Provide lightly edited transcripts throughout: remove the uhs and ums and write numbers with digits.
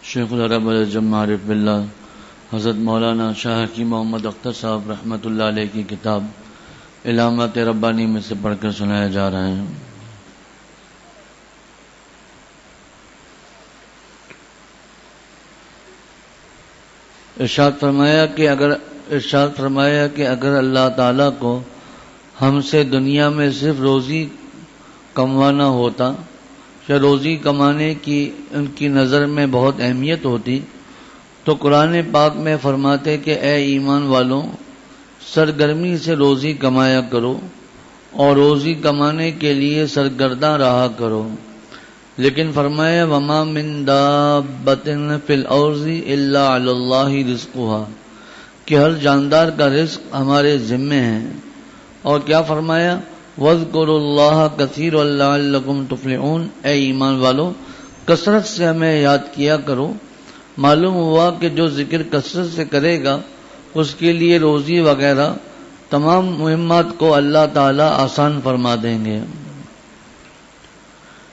شیخ العرب الجم عارف باللہ حضرت مولانا شاہ حکیم محمد اختر صاحب رحمۃ اللہ علیہ کی کتاب علامات ربانی میں سے پڑھ کر سنایا جا رہا ہے۔ ارشاد فرمایا کہ اگر اللہ تعالیٰ کو ہم سے دنیا میں صرف روزی کموانا ہوتا یا روزی کمانے کی ان کی نظر میں بہت اہمیت ہوتی تو قرآن پاک میں فرماتے کہ اے ایمان والوں، سرگرمی سے روزی کمایا کرو اور روزی کمانے کے لیے سرگرداں رہا کرو، لیکن فرمایا وما من دابۃ فی الارض الا علی اللہ رزقها کہ ہر جاندار کا رزق ہمارے ذمے ہے۔ اور کیا فرمایا وَاذْكُرُوا اللَّهَ كَثِيرًا لَعَلَّكُمْ تُفْلِحُونَ اے ایمان والو کثرت سے ہمیں یاد کیا کرو۔ معلوم ہوا کہ جو ذکر کثرت سے کرے گا اس کے لیے روزی وغیرہ تمام مہمات کو اللہ تعالی آسان فرما دیں گے۔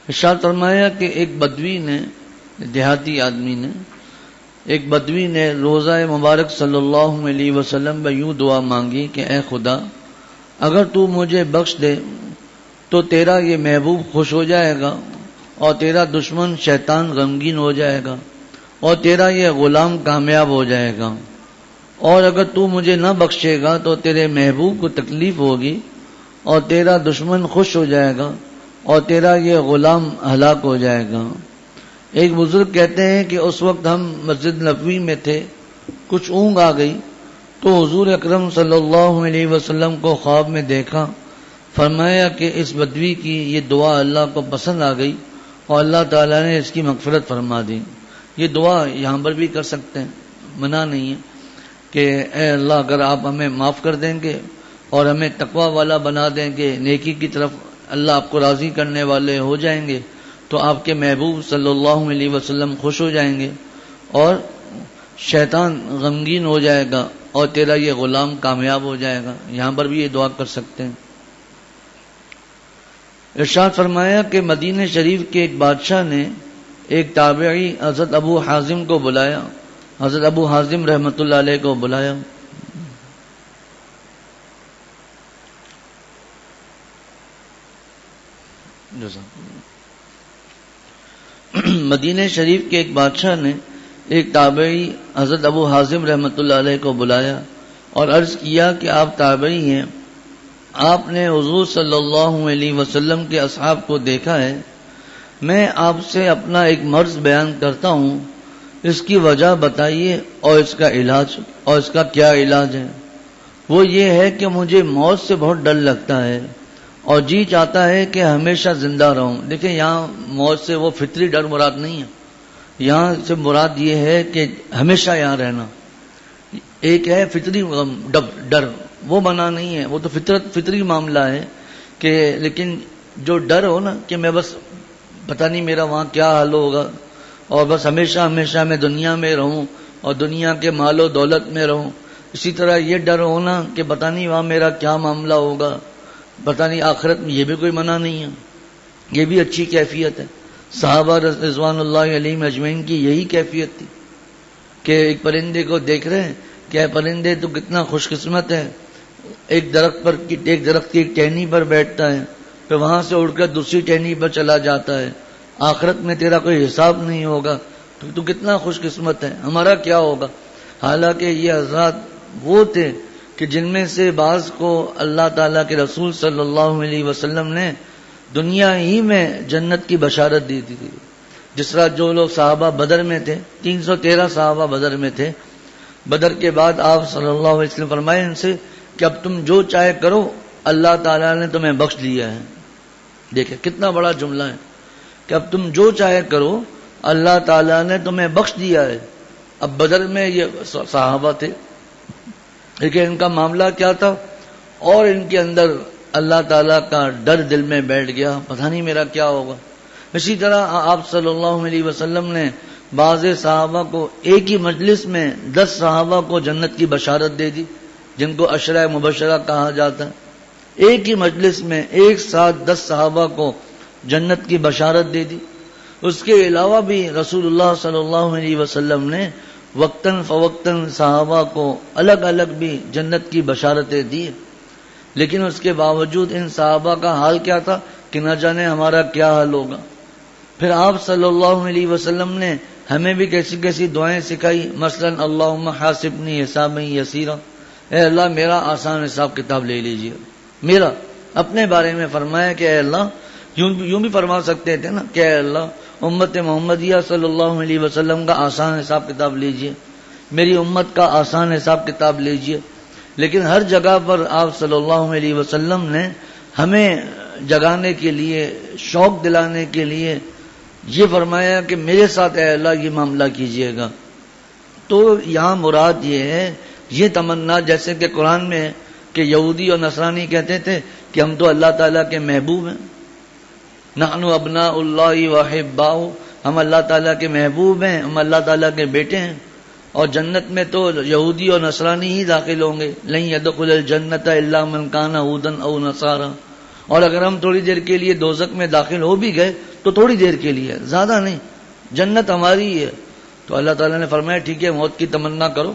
ارشاد فرمایا کہ ایک بدوی نے، دیہاتی آدمی نے، ایک بدوی نے روزہ مبارک صلی اللہ علیہ وسلم میں یوں دعا مانگی کہ اے خدا، اگر تو مجھے بخش دے تو تیرا یہ محبوب خوش ہو جائے گا اور تیرا دشمن شیطان غمگین ہو جائے گا اور تیرا یہ غلام کامیاب ہو جائے گا، اور اگر تو مجھے نہ بخشے گا تو تیرے محبوب کو تکلیف ہوگی اور تیرا دشمن خوش ہو جائے گا اور تیرا یہ غلام ہلاک ہو جائے گا۔ ایک بزرگ کہتے ہیں کہ اس وقت ہم مسجد نبوی میں تھے، کچھ اونگ آ گئی تو حضور اکرم صلی اللہ علیہ وسلم کو خواب میں دیکھا، فرمایا کہ اس بدوی کی یہ دعا اللہ کو پسند آ گئی اور اللہ تعالیٰ نے اس کی مغفرت فرما دی۔ یہ دعا یہاں پر بھی کر سکتے ہیں، منع نہیں ہے کہ اے اللہ اگر آپ ہمیں معاف کر دیں گے اور ہمیں تقوی والا بنا دیں گے، نیکی کی طرف اللہ آپ کو راضی کرنے والے ہو جائیں گے تو آپ کے محبوب صلی اللہ علیہ وسلم خوش ہو جائیں گے اور شیطان غمگین ہو جائے گا اور تیرا یہ غلام کامیاب ہو جائے گا۔ یہاں پر بھی یہ دعا کر سکتے ہیں۔ ارشاد فرمایا کہ مدینہ شریف کے ایک بادشاہ نے ایک تابعی حضرت ابو حازم کو بلایا، حضرت ابو حازم رحمۃ اللہ علیہ کو بلایا۔ مدینہ شریف کے ایک بادشاہ نے ایک تابعی حضرت ابو حازم رحمۃ اللہ علیہ کو بلایا اور عرض کیا کہ آپ تابعی ہیں، آپ نے حضور صلی اللہ علیہ وسلم کے اصحاب کو دیکھا ہے، میں آپ سے اپنا ایک مرض بیان کرتا ہوں، اس کی وجہ بتائیے اور اس کا علاج، اور اس کا کیا علاج ہے۔ وہ یہ ہے کہ مجھے موت سے بہت ڈر لگتا ہے اور جی چاہتا ہے کہ ہمیشہ زندہ رہوں۔ دیکھیں یہاں موت سے وہ فطری ڈر مراد نہیں ہے، یہاں سے مراد یہ ہے کہ ہمیشہ یہاں رہنا۔ ایک ہے فطری ڈر، وہ منع نہیں ہے، وہ تو فطری معاملہ ہے کہ لیکن جو ڈر ہو نا کہ میں بس پتہ نہیں میرا وہاں کیا حال ہوگا اور بس ہمیشہ ہمیشہ میں دنیا میں رہوں اور دنیا کے مال و دولت میں رہوں، اسی طرح یہ ڈر ہونا کہ پتہ نہیں وہاں میرا کیا معاملہ ہوگا، پتہ نہیں آخرت میں، یہ بھی کوئی منع نہیں ہے، یہ بھی اچھی کیفیت ہے۔ صحابہ رضوان اللہ علیہم اجمعین کی یہی کیفیت تھی کہ ایک پرندے کو دیکھ رہے ہیں کہ پرندے تو کتنا خوش قسمت ہے، ایک درخت کی ایک ٹہنی پر بیٹھتا ہے، پھر وہاں سے اڑ کر دوسری ٹہنی پر چلا جاتا ہے، آخرت میں تیرا کوئی حساب نہیں ہوگا، تو کتنا خوش قسمت ہے، ہمارا کیا ہوگا۔ حالانکہ یہ حضرات وہ تھے کہ جن میں سے بعض کو اللہ تعالیٰ کے رسول صلی اللہ علیہ وسلم نے دنیا ہی میں جنت کی بشارت دی تھی۔ جس طرح جو لوگ صحابہ بدر میں تھے، 313 صحابہ بدر میں تھے، بدر کے بعد آپ صلی اللہ علیہ وسلم فرمائے ان سے کہ اب تم جو چاہے کرو، اللہ تعالیٰ نے تمہیں بخش دیا ہے۔ دیکھیں کتنا بڑا جملہ ہے کہ اب تم جو چاہے کرو، اللہ تعالیٰ نے تمہیں بخش دیا ہے۔ اب بدر میں یہ صحابہ تھے، لیکن ان کا معاملہ کیا تھا، اور ان کے اندر اللہ تعالیٰ کا ڈر دل میں بیٹھ گیا، پتہ نہیں میرا کیا ہوگا۔ اسی طرح آپ صلی اللہ علیہ وسلم نے بعض صحابہ کو ایک ہی مجلس میں 10 صحابہ کو جنت کی بشارت دے دی، جن کو عشرہ مبشرہ کہا جاتا ہے۔ ایک ہی مجلس میں ایک ساتھ 10 صحابہ کو جنت کی بشارت دے دی۔ اس کے علاوہ بھی رسول اللہ صلی اللہ علیہ وسلم نے وقتاً فوقتاً صحابہ کو الگ الگ بھی جنت کی بشارتیں دی، لیکن اس کے باوجود ان صحابہ کا حال کیا تھا کہ نہ جانے ہمارا کیا حال ہوگا۔ پھر آپ صلی اللہ علیہ وسلم نے ہمیں بھی کیسی کیسی دعائیں سکھائی، مثلا اللہم حاسبنی حسابا یسیرا، اے اللہ میرا آسان حساب کتاب لے لیجیے۔ میرا اپنے بارے میں فرمایا کہ اے اللہ، یوں بھی فرما سکتے تھے نا کہ اے اللہ امت محمدیہ صلی اللہ علیہ وسلم کا آسان حساب کتاب لیجیے، میری امت کا آسان حساب کتاب لیجیے، لیکن ہر جگہ پر آپ صلی اللہ علیہ وسلم نے ہمیں جگانے کے لیے، شوق دلانے کے لیے یہ فرمایا کہ میرے ساتھ اے اللہ یہ معاملہ کیجیے گا۔ تو یہاں مراد یہ ہے، یہ تمنا جیسے کہ قرآن میں ہے کہ یہودی اور نصرانی کہتے تھے کہ ہم تو اللہ تعالیٰ کے محبوب ہیں، نحن ابناء اللہ واحباؤہ، ہم اللہ تعالیٰ کے محبوب ہیں، ہم اللہ تعالیٰ کے بیٹے ہیں، اور جنت میں تو یہودی اور نصرانی ہی داخل ہوں گے، لن يدخل الجنت الا من کان ہودا او نصارا، اور اگر ہم تھوڑی دیر کے لیے دوزخ میں داخل ہو بھی گئے تو تھوڑی دیر کے لیے، زیادہ نہیں، جنت ہماری ہے۔ تو اللہ تعالیٰ نے فرمایا ٹھیک ہے موت کی تمنا کرو۔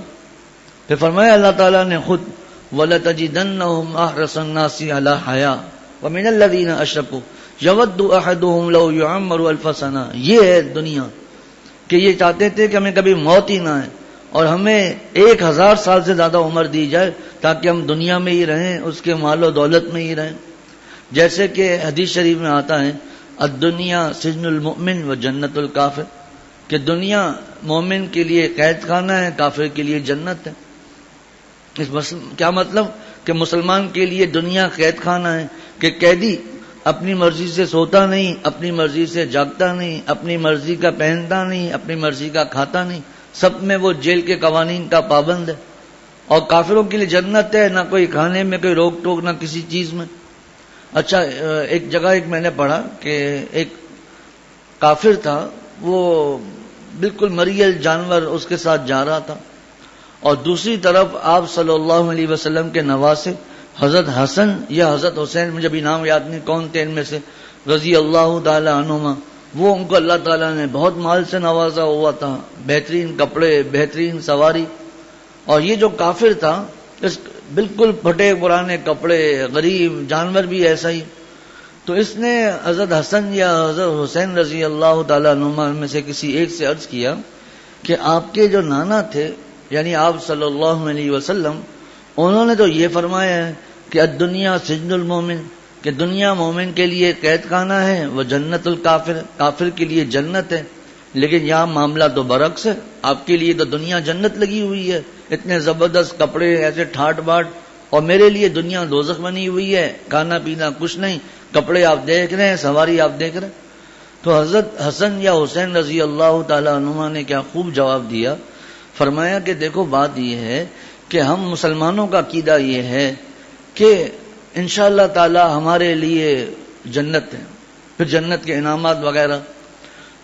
پھر فرمایا اللہ تعالیٰ نے خود وَلَتَجِدَنَّهُمْ أَحْرَصَ النَّاسِ عَلَىٰ حَيَاءٍ وَمِنَ الَّذِينَ أَشْرَكُوا يَوَدُّ أَحَدُهُمْ لَوْ يُعَمَّرُ أَلْفَ سَنَةٍ۔ یہ ہے دنیا کہ یہ چاہتے تھے کہ ہمیں کبھی موت ہی نہ آئے اور ہمیں 1000 سال سے زیادہ عمر دی جائے تاکہ ہم دنیا میں ہی رہیں، اس کے مال و دولت میں ہی رہیں۔ جیسے کہ حدیث شریف میں آتا ہے الدنیا سجن المؤمن و جنت الکافر، کہ دنیا مومن کے لیے قید خانہ ہے، کافر کے لیے جنت ہے۔ کیا مطلب کہ مسلمان کے لیے دنیا قید خانہ ہے کہ قیدی اپنی مرضی سے سوتا نہیں، اپنی مرضی سے جاگتا نہیں، اپنی مرضی کا پہنتا نہیں، اپنی مرضی کا کھاتا نہیں، سب میں وہ جیل کے قوانین کا پابند ہے۔ اور کافروں کے لیے جنت ہے، نہ کوئی کھانے میں کوئی روک ٹوک، نہ کسی چیز میں۔ اچھا ایک جگہ میں نے پڑھا کہ ایک کافر تھا، وہ بالکل مریل جانور اس کے ساتھ جا رہا تھا، اور دوسری طرف آپ صلی اللہ علیہ وسلم کے نواسے حضرت حسن یا حضرت حسین، مجھے بھی نام یاد نہیں کون تھے ان میں سے، رضی اللہ تعالی عنہما، وہ ان کو اللہ تعالیٰ نے بہت مال سے نوازا ہوا تھا، بہترین کپڑے، بہترین سواری، اور یہ جو کافر تھا اس بالکل پھٹے پرانے کپڑے، غریب، جانور بھی ایسا ہی۔ تو اس نے حضرت حسن یا حضرت حسین رضی اللہ تعالیٰ عنہما میں سے کسی ایک سے عرض کیا کہ آپ کے جو نانا تھے یعنی آپ صلی اللہ علیہ وسلم، انہوں نے تو یہ فرمایا ہے کہ الدنیا سجن المومن، کہ دنیا مومن کے لیے قید خانہ ہے، وہ جنت الکافر، کافر کے لیے جنت ہے، لیکن یہاں معاملہ تو برعکس ہے، آپ کے لیے تو دنیا جنت لگی ہوئی ہے، اتنے زبردست کپڑے ایسے ٹھاٹ باٹ، اور میرے لیے دنیا دوزخ بنی ہوئی ہے، کھانا پینا کچھ نہیں، کپڑے آپ دیکھ رہے ہیں، سواری آپ دیکھ رہے ہیں۔ تو حضرت حسن یا حسین رضی اللہ تعالی عنہما نے کیا خوب جواب دیا، فرمایا کہ دیکھو بات یہ ہے کہ ہم مسلمانوں کا عقیدہ یہ ہے کہ انشاءاللہ تعالی ہمارے لیے جنت ہے، پھر جنت کے انعامات وغیرہ،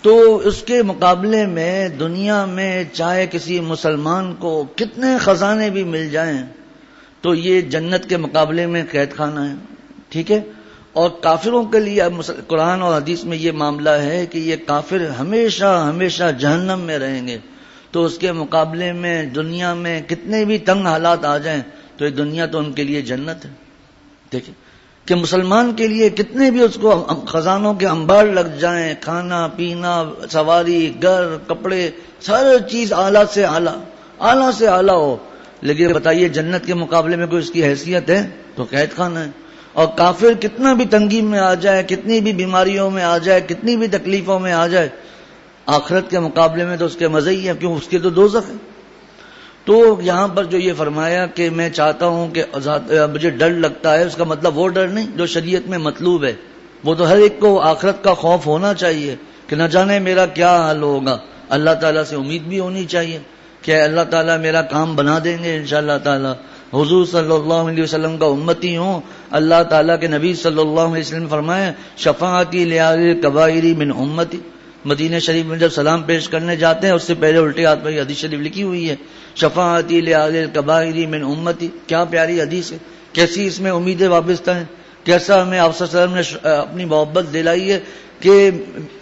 تو اس کے مقابلے میں دنیا میں چاہے کسی مسلمان کو کتنے خزانے بھی مل جائیں تو یہ جنت کے مقابلے میں قید خانہ ہے، ٹھیک ہے۔ اور کافروں کے لیے قرآن اور حدیث میں یہ معاملہ ہے کہ یہ کافر ہمیشہ ہمیشہ جہنم میں رہیں گے، تو اس کے مقابلے میں دنیا میں کتنے بھی تنگ حالات آ جائیں تو یہ دنیا تو ان کے لیے جنت ہے۔ دیکھیں کہ مسلمان کے لیے کتنے بھی اس کو خزانوں کے انبار لگ جائیں، کھانا پینا، سواری، گھر، کپڑے، ساری چیز اعلیٰ سے اعلیٰ، اعلیٰ سے اعلیٰ ہو، لیکن بتائیے جنت کے مقابلے میں کوئی اس کی حیثیت ہے تو قید خانہ ہے۔ اور کافر کتنا بھی تنگی میں آ جائے، کتنی بھی بیماریوں میں آ جائے، کتنی بھی تکلیفوں میں آ جائے، آخرت کے مقابلے میں تو اس کے مزے ہی ہے، کیوں اس کے تو دوزخ ہے۔ تو یہاں پر جو یہ فرمایا کہ میں چاہتا ہوں کہ مجھے ڈر لگتا ہے، اس کا مطلب وہ ڈر نہیں جو شریعت میں مطلوب ہے، وہ تو ہر ایک کو آخرت کا خوف ہونا چاہیے کہ نہ جانے میرا کیا حال ہوگا، اللہ تعالیٰ سے امید بھی ہونی چاہیے کہ اللہ تعالیٰ میرا کام بنا دیں گے انشاءاللہ تعالیٰ، حضور صلی اللہ علیہ وسلم کا امتی ہوں۔ اللہ تعالیٰ کے نبی صلی اللہ علیہ وسلم فرمائے شفاعتی لأہل الکبائر من امتی، مدینہ شریف میں جب سلام پیش کرنے جاتے ہیں اس سے پہلے الٹے ہاتھ میں حدیث شریف لکھی ہوئی ہے شفاعتی لأہل الکبائر من امتی، کیا پیاری حدیث ہے، کیسی اس میں امیدیں وابستہ ہیں، کیسا ہمیں آپ صلی اللہ علیہ وسلم نے اپنی محبت دلائی ہے کہ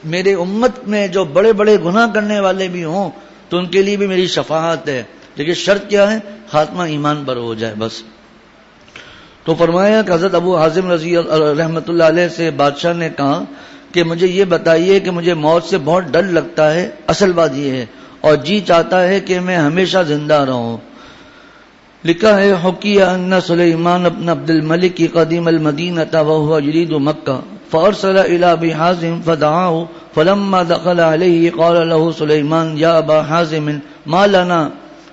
میرے امت میں جو بڑے بڑے گناہ کرنے والے بھی ہوں تو ان کے لیے بھی میری شفاعت ہے، لیکن شرط کیا ہے؟ خاتمہ ایمان پر ہو جائے بس۔ تو فرمایا کہ حضرت ابو حازم رضی رحمۃ اللہ علیہ سے بادشاہ نے کہا کہ مجھے یہ بتائیے کہ مجھے موت سے بہت ڈر لگتا ہے، اصل بات یہ ہے، اور جی چاہتا ہے کہ میں ہمیشہ زندہ رہوں۔ لکھا ہے حکی ان سلیمان ابن عبد الملک کی قدیم المدینۃ وهو یرید مکہ فارسل الى ابی حازم فدعاه فلما دخل علیہ قال له سلیمان یا ابا حازم ما لنا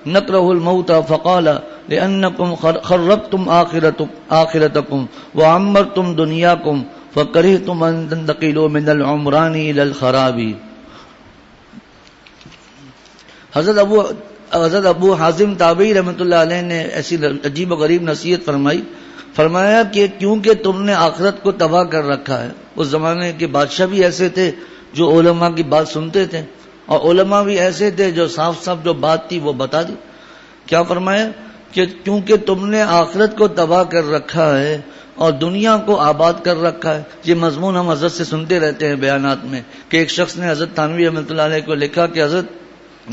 نکرہ الموت فقال لأنکم خربتم آخرتکم وعمرتم دنیاکم فکرہتم ان تنتقلوا من العمران الى الخراب۔ حضرت ابو حازم تابعی رحمۃ اللہ علیہ نے ایسی عجیب و غریب نصیحت فرمایا کہ کیونکہ تم نے آخرت کو تباہ کر رکھا ہے۔ اس زمانے کے بادشاہ بھی ایسے تھے جو علماء کی بات سنتے تھے، اور علماء بھی ایسے تھے جو صاف صاف جو بات تھی وہ بتا دی۔ کیا فرمایا کہ کیونکہ تم نے آخرت کو تباہ کر رکھا ہے اور دنیا کو آباد کر رکھا ہے۔ یہ مضمون ہم حضرت سے سنتے رہتے ہیں بیانات میں کہ ایک شخص نے حضرت تھانوی رحمۃ اللہ علیہ کو لکھا کہ حضرت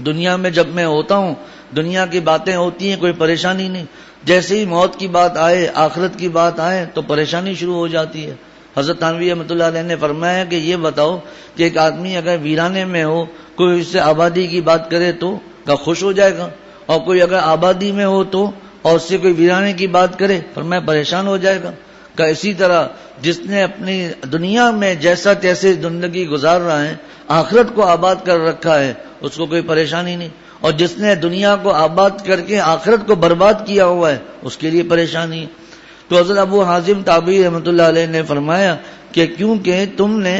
دنیا میں جب میں ہوتا ہوں دنیا کی باتیں ہوتی ہیں، کوئی پریشانی نہیں، جیسے ہی موت کی بات آئے، آخرت کی بات آئے تو پریشانی شروع ہو جاتی ہے۔ حضرت تھانوی رحمۃ اللہ علیہ نے فرمایا کہ یہ بتاؤ کہ ایک آدمی اگر ویرانے میں ہو، کوئی اس سے آبادی کی بات کرے تو کیا خوش ہو جائے گا؟ اور کوئی اگر آبادی میں ہو تو اور اس سے کوئی ویرانے کی بات کرے فرمایا پریشان ہو جائے گا۔ کہ اسی طرح جس نے اپنی دنیا میں جیسا تیسے زندگی گزار رہا ہے، آخرت کو آباد کر رکھا ہے، اس کو کوئی پریشانی نہیں، اور جس نے دنیا کو آباد کر کے آخرت کو برباد کیا ہوا ہے اس کے لیے پریشانی ہے۔ تو حضرت ابو حازم تابعی رحمۃ اللہ علیہ نے فرمایا کہ کیونکہ تم نے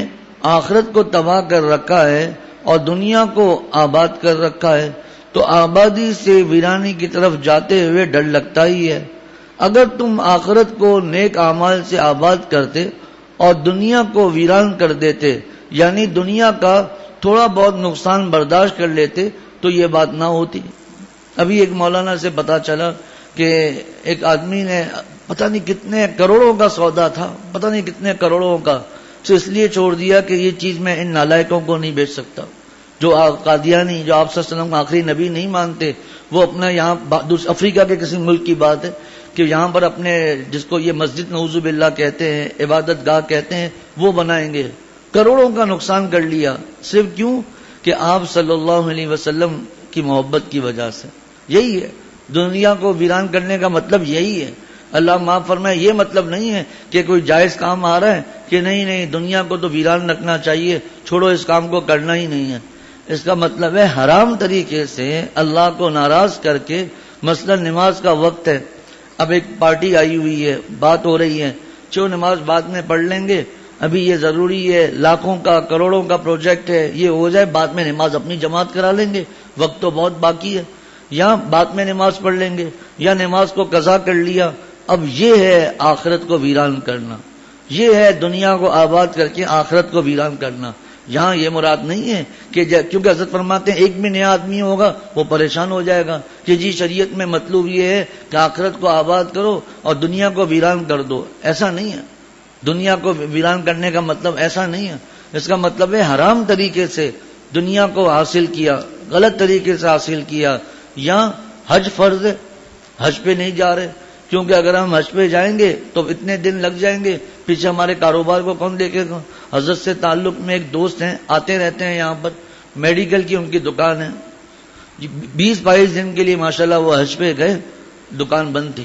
آخرت کو تباہ کر رکھا ہے اور دنیا کو آباد کر رکھا ہے تو آبادی سے ویرانی کی طرف جاتے ہوئے ڈر لگتا ہی ہے۔ اگر تم آخرت کو نیک اعمال سے آباد کرتے اور دنیا کو ویران کر دیتے، یعنی دنیا کا تھوڑا بہت نقصان برداشت کر لیتے تو یہ بات نہ ہوتی۔ ابھی ایک مولانا سے پتا چلا کہ ایک آدمی نے پتہ نہیں کتنے کروڑوں کا سودا تھا، پتہ نہیں کتنے کروڑوں کا، تو اس لیے چھوڑ دیا کہ یہ چیز میں ان نالائکوں کو نہیں بیچ سکتا۔ جو قادیانی جو آپ صلی اللہ علیہ وسلم کو آخری نبی نہیں مانتے، وہ اپنا یہاں افریقہ کے کسی ملک کی بات ہے کہ یہاں پر اپنے جس کو یہ مسجد نعوذ باللہ کہتے ہیں، عبادت گاہ کہتے ہیں، وہ بنائیں گے۔ کروڑوں کا نقصان کر لیا، صرف کیوں کہ آپ صلی اللہ علیہ وسلم کی محبت کی وجہ سے۔ یہی ہے دنیا کو ویران کرنے کا مطلب، یہی ہے۔ اللہ معاف فرمائے، یہ مطلب نہیں ہے کہ کوئی جائز کام آ رہا ہے کہ نہیں دنیا کو تو ویران رکھنا چاہیے، چھوڑو اس کام کو کرنا ہی نہیں ہے۔ اس کا مطلب ہے حرام طریقے سے اللہ کو ناراض کر کے، مثلا نماز کا وقت ہے، اب ایک پارٹی آئی ہوئی ہے، بات ہو رہی ہے، جو نماز بعد میں پڑھ لیں گے، ابھی یہ ضروری ہے، لاکھوں کا کروڑوں کا پروجیکٹ ہے، یہ ہو جائے بعد میں نماز اپنی جماعت کرا لیں گے، وقت تو بہت باقی ہے، یا بعد میں نماز پڑھ لیں گے، یا نماز کو قضا کر لیا۔ اب یہ ہے آخرت کو ویران کرنا، یہ ہے دنیا کو آباد کر کے آخرت کو ویران کرنا۔ یہاں یہ مراد نہیں ہے کہ کیونکہ حضرت فرماتے ہیں ایک بھی نیا آدمی ہوگا وہ پریشان ہو جائے گا کہ جی شریعت میں مطلوب یہ ہے کہ آخرت کو آباد کرو اور دنیا کو ویران کر دو، ایسا نہیں ہے۔ دنیا کو ویران کرنے کا مطلب ایسا نہیں ہے، اس کا مطلب ہے حرام طریقے سے دنیا کو حاصل کیا، غلط طریقے سے حاصل کیا۔ یا حج فرض ہے، حج پہ نہیں جا رہے کیونکہ اگر ہم حج پہ جائیں گے تو اتنے دن لگ جائیں گے، پیچھے ہمارے کاروبار کو کون دیکھے گا۔ حضرت سے تعلق میں ایک دوست ہیں، آتے رہتے ہیں یہاں پر، میڈیکل کی ان کی دکان ہے، 20-22 دن کے لیے ماشاءاللہ وہ حج پہ گئے، دکان بند تھی۔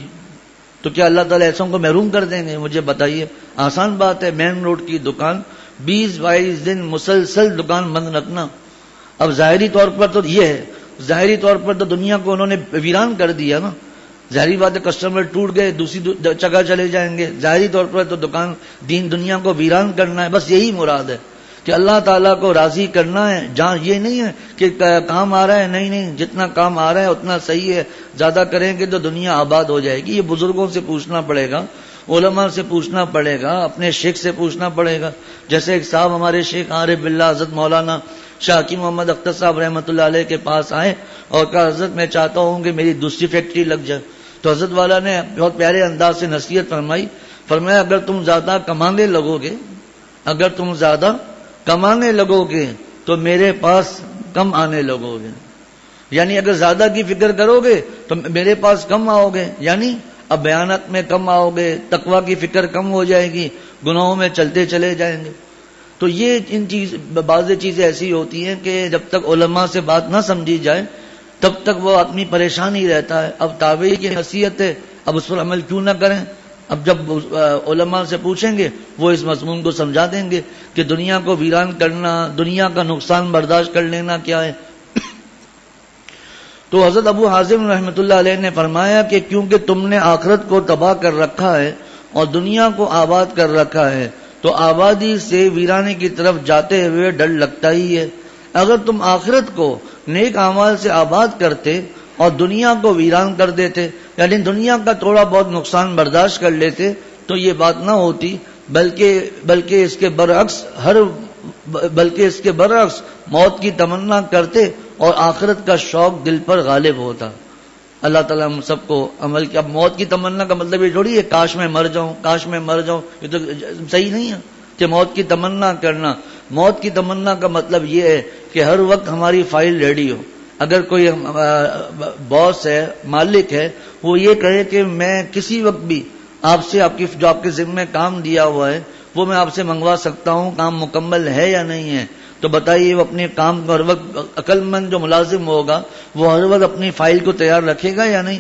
تو کیا اللہ تعالیٰ ایسوں کو محروم کر دیں گے؟ مجھے بتائیے، آسان بات ہے، مین روڈ کی دکان 20-22 دن مسلسل دکان بند رکھنا۔ اب ظاہری طور پر تو یہ ہے، ظاہری طور پر تو دنیا کو انہوں نے ویران کر دیا نا، ظاہری بات ہے کسٹمر ٹوٹ گئے، دوسری جگہ چلے جائیں گے، ظاہری طور پر تو دکان دنیا کو ویران کرنا ہے، بس یہی مراد ہے کہ اللہ تعالیٰ کو راضی کرنا ہے۔ جہاں یہ نہیں ہے کہ کام آ رہا ہے، نہیں جتنا کام آ رہا ہے اتنا صحیح ہے، زیادہ کریں گے تو دنیا آباد ہو جائے گی۔ یہ بزرگوں سے پوچھنا پڑے گا، علماء سے پوچھنا پڑے گا، اپنے شیخ سے پوچھنا پڑے گا۔ جیسے ایک صاحب ہمارے شیخ عارف باللہ حضرت مولانا شاہ حکیم محمد اختر صاحب رحمۃ اللہ علیہ کے پاس آئے اور کہا حضرت میں چاہتا ہوں کہ میری دوسری فیکٹری لگ جائے۔ تو حضرت والا نے بہت پیارے انداز سے نصیحت فرمایا اگر تم زیادہ کمانے لگو گے، اگر تم زیادہ کمانے لگو گے تو میرے پاس کم آنے لگو گے، یعنی اگر زیادہ کی فکر کرو گے تو میرے پاس کم آؤ گے، یعنی اب بیانات میں کم آؤ گے، تقوی کی فکر کم ہو جائے گی، گناہوں میں چلتے چلے جائیں گے۔ تو یہ بعض چیزیں ایسی ہوتی ہیں کہ جب تک علماء سے بات نہ سمجھی جائے تب تک وہ آدمی پریشان ہی رہتا ہے۔ اب تابعی کی نصیحت ہے، اب اس پر عمل کیوں نہ کریں؟ اب جب علماء سے پوچھیں گے وہ اس مضمون کو سمجھا دیں گے کہ دنیا کو ویران کرنا، دنیا کا نقصان برداشت کر لینا کیا ہے۔ تو حضرت ابو حازم رحمۃ اللہ علیہ نے فرمایا کہ کیونکہ تم نے آخرت کو تباہ کر رکھا ہے اور دنیا کو آباد کر رکھا ہے تو آبادی سے ویرانے کی طرف جاتے ہوئے ڈر لگتا ہی ہے۔ اگر تم آخرت کو نیک اعمال سے آباد کرتے اور دنیا کو ویران کر دیتے، یعنی دنیا کا تھوڑا بہت نقصان برداشت کر لیتے تو یہ بات نہ ہوتی، بلکہ اس کے برعکس موت کی تمنا کرتے اور آخرت کا شوق دل پر غالب ہوتا۔ اللہ تعالیٰ ہم سب کو عمل کی، اب موت کی تمنا کا مطلب یہ تھوڑی ہے کاش میں مر جاؤں، کاش میں مر جاؤں، یہ تو صحیح نہیں ہے کہ موت کی تمنا کرنا۔ موت کی تمنا کا مطلب یہ ہے کہ ہر وقت ہماری فائل ریڈی ہو۔ اگر کوئی باس ہے، مالک ہے، وہ یہ کہے کہ میں کسی وقت بھی آپ سے جو آپ کے ذمہ کام دیا ہوا ہے وہ میں آپ سے منگوا سکتا ہوں، کام مکمل ہے یا نہیں ہے، تو بتائیے وہ اپنے کام کو ہر وقت، عقل مند جو ملازم ہوگا وہ ہر وقت اپنی فائل کو تیار رکھے گا یا نہیں؟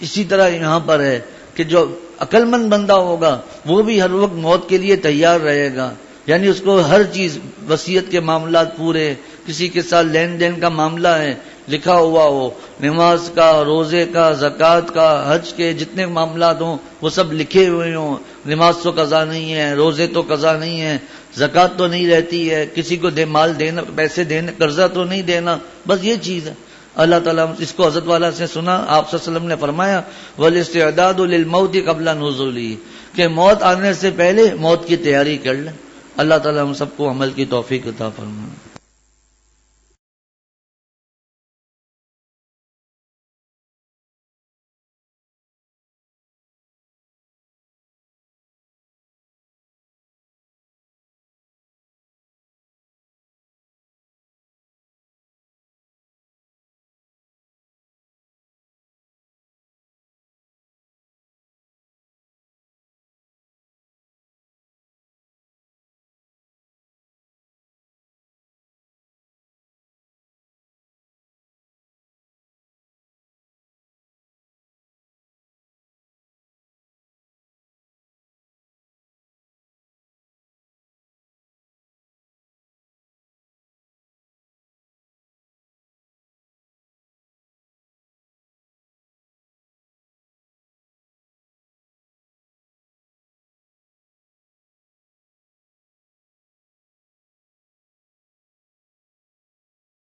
اسی طرح یہاں پر ہے کہ جو عقل مند بندہ ہوگا وہ بھی ہر وقت موت کے لیے تیار رہے گا، یعنی اس کو ہر چیز، وصیت کے معاملات پورے، کسی کے ساتھ لین دین کا معاملہ ہے لکھا ہوا ہو، نماز کا، روزے کا، زکوٰۃ کا، حج کے جتنے معاملات ہوں وہ سب لکھے ہوئے ہوں، نماز تو قضا نہیں ہے، روزے تو قضا نہیں ہے، زکوٰۃ تو نہیں رہتی ہے، کسی کو مال دینا، پیسے دینا، قرضہ تو نہیں دینا، بس یہ چیز ہے۔ اللہ تعالیٰ اس کو حضرت والا سے سنا، آپ صلی اللہ علیہ وسلم نے فرمایا والاستعداد للموت قبل نزوله، کہ موت آنے سے پہلے موت کی تیاری کر لیں۔ اللہ تعالیٰ ہم سب کو عمل کی توفیق عطا فرمائے۔